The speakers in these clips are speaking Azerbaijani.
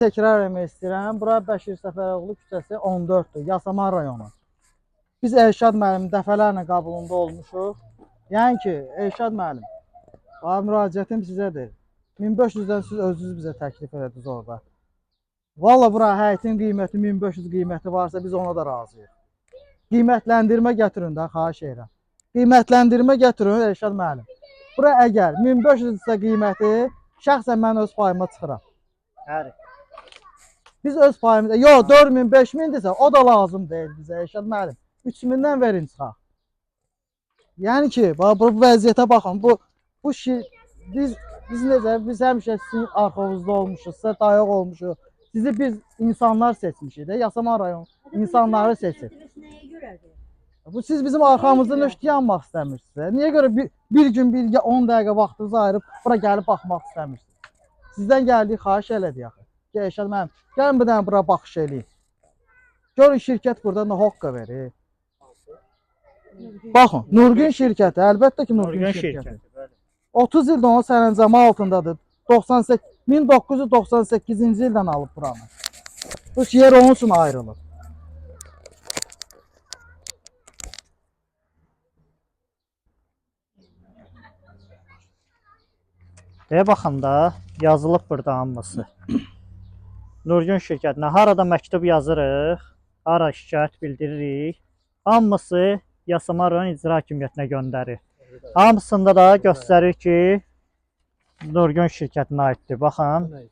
Təkrar etmək istəyirəm. Bura Bəşir Səfəroğlu küçəsi 14-dür, Yasamal rayonu. Biz Elşad müəllimin dəfələrlə qabulunda olmuşuq. Yəni ki, Elşad müəllim, müraciətim sizədir. 1500-dən siz özünüz bizə təklif edədiniz orada. Valla bura həyətin qiyməti 1500 qiyməti varsa biz ona da razıyıq. Qiymətləndirmə gətirin də, xahiş edirəm. Qiymətləndirmə gətirin Elşad müəllim. Bura əgər 1500-sə qiyməti, şəxsən mən öz payıma çıxıram. Həri. Biz öz payımızda, yox 4000, 5000-dirsə o da lazım deyil bizə Elşad müəllim. 3000-dən verin çıxaq. Yəni ki, bu vəziyyətə baxın. Biz necə, biz həmişə sizin arxavızda olmuşuq, sizə dayaq olmuşuq. Sizi biz insanlar seçmişik də, Yasamal rayon insanları seçir. Siz bizim arxamızda nöşt yanmaq istəmirsiniz. Niyə görə bir gün, 10 dəqiqə vaxtınızı ayırıb bura gəlib baxmaq istəmirsiniz? Sizdən gəldik, xahiş elədik axı. Elşad müəllim, gəlin bir dənə bura baxış eləyin. Görün şirkət burada nə hoqqa verir. Baxın, Nurgün şirkəti, əlbəttə ki Nurgün şirkəti. 30 ildə onun sərəncamı altındadır. 1998-ci ildən alıb buranı. Bu yer onun üçün ayrılır. Deyə baxın da, yazılıb burada hamısı. Nurgün şirkətinə harada məktub yazırıq, hara şikayət bildiririk. Hamısı Yasamal rayon icra hakimiyyətinə göndərir. Hamısında da göstərir ki, Nurgün şirkətinə aiddir. Baxın,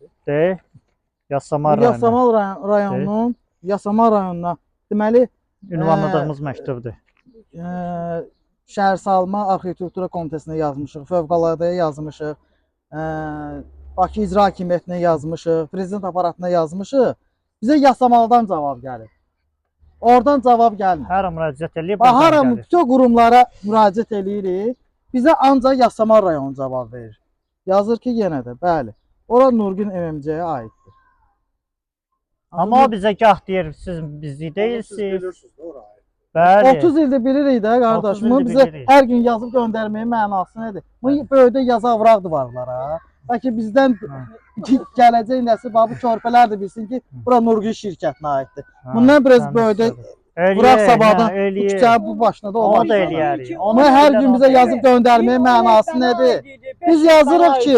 Yasamal rayonu. Yasamal rayonunun, Yasamal rayonuna deməli ünvanladığımız məktubdur. Şəhər Salma Arxitektura Komitəsinə yazmışıq, fövqələdəyə yazmışıq, Bakı İcra Hakimiyyətinə yazmışıq, Prezident aparatına yazmışıq. Bizə Yasamaldan cavab gəlir. Oradan cavab gəlmir. Hara müraciət eləyib, hara bütün qurumlara müraciət eləyirik. Bizə ancaq Yasamal rayonu cavab verir. Yazır ki, yenə də, bəli. Ora Nurgün MMC-yə aiddir. Amma o bizə gah deyir, siz bizi deyilsiniz. Bəli. 30 ildir bilirik də qardaşım. Bizə hər gün yazıb göndərməyin mənası nədir? Bu böyüdə yazı avraq divarlara. Bəlkə bizdən gələcək nəsil bu körpələr də bilsin ki, bura Nurgün şirkətinə aiddir. Bundan biraz böyüdə Vuraq sabahdan bu küçənin bu başına da olmaz. Onu da eləyərik. Amma hər gün bizə yazıb göndərməyin mənası nədir? Biz yazırıq ki,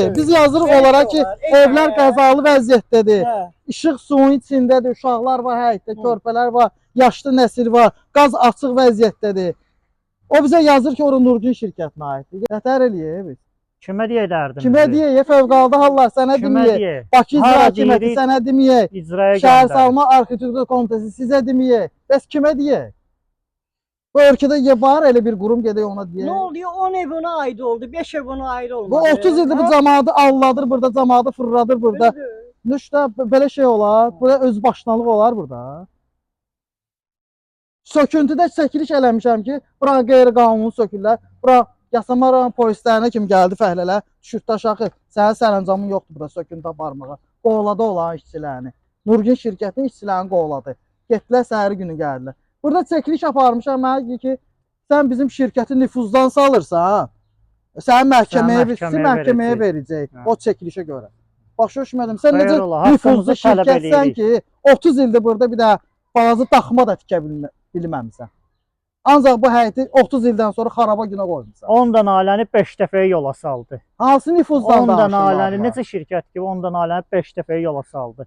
olaraq ki, evlər qəzalı vəziyyətdədir. İşıq suyun içindədir, uşaqlar var həyətdə, körpələr var, yaşlı nəsil var, qaz açıq vəziyyətdədir. O bizə yazır ki, ora Nurgün şirkətinə aiddir. Qətər eləyək biz. Kimə deyə dərdimizi? Kimə deyək? Fövqəladə hallar sənə deməyək. Bakı İcra Hakimiyyəti sənə deməyək. Şəhər Salma Arxitektura Komitəsi sizə deməyək. Bəs kimə deyək? Bu ölkədə var elə bir qurum gedək ona deyək. Nə oluyor? 10 ev ona aid oldu, 5 ev ona aid olmadı. Bu 30 ildir bu cəmaatı alladır burada, cəmaatı fırladır burada. Nüşdə belə şey olar, burada öz başınalıq olar burada. Söküntüdə çəkiliş eləmişəm ki, bura qeyri-qanuni sökürlər. Bura Yasamal rayon polislərinə kim gəldi fəhlələr, düşürtdə aşağı, sənin sərəncamın yoxdur burada söküntü aparmağa. Qovladı olan işçilərini. Nurgün şirkətinin işçilərini qovladı. Getdilər səhəri günü gəldilər. Burada çəkiliş aparmışam, mənə deyir ki, sən bizim şirkəti nüfuzdan salırsan, səni məhkəməyə verəcək o çəkilişə görə. Başa düşmədim, sən necə nüfuzlu şirkətsən ki, 30 ildir burada bir də balaca daxma da tikə bilməmisən. Ancaq bu həyəti 30 ildən sonra xaraba günə qoymuşsan. 10 dənə ailəni 5 dəfəyə yola saldı. Hansı nüfuzdan 10 dənə ailəni necə şirkət kimi 10 dənə ailəni 5 dəfəyə yola saldı.